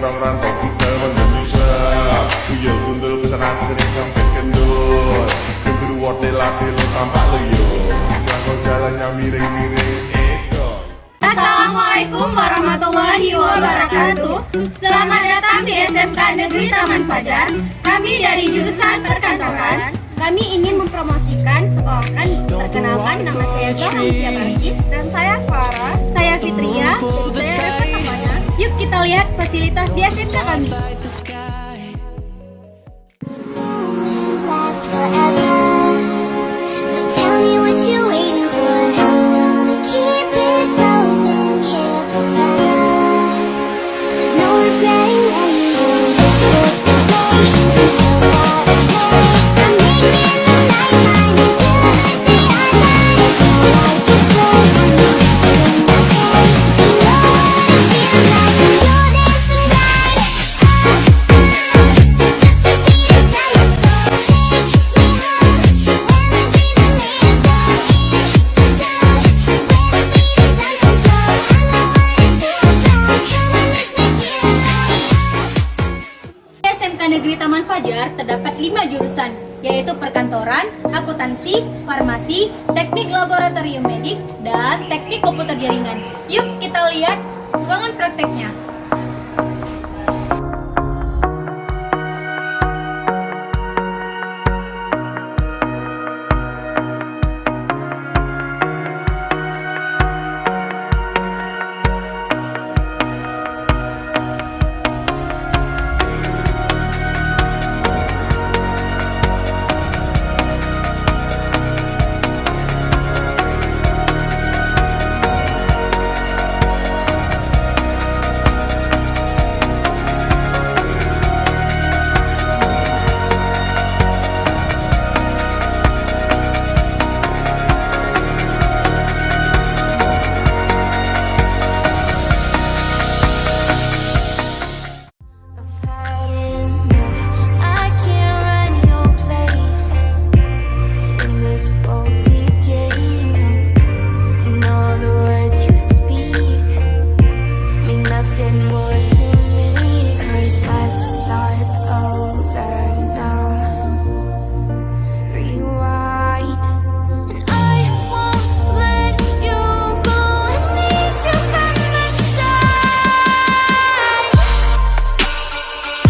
orang rantau kita Indonesia. Kuyel gundul kesana sering sampai kendul. Keburu wortel latih lo tampak lo yo. Sangkau jalannya miring-miring ekor. Assalamualaikum warahmatullahi wabarakatuh. Selamat datang di SMK Negeri Taman Fajar. Kami dari jurusan perkantoran. Kami ingin mempromosikan sekolah kami. Perkenalkan, nama saya Zohra Mutia Prancis. Dan saya Clara. Saya Fitria. Dan saya Reva Tamana. Yuk kita lihat fasilitas di SMK kami. SMK Negeri Taman Fajar terdapat 5 jurusan, yaitu perkantoran, akuntansi, farmasi, teknik laboratorium medik, dan teknik komputer jaringan. Yuk kita lihat ruangan prakteknya.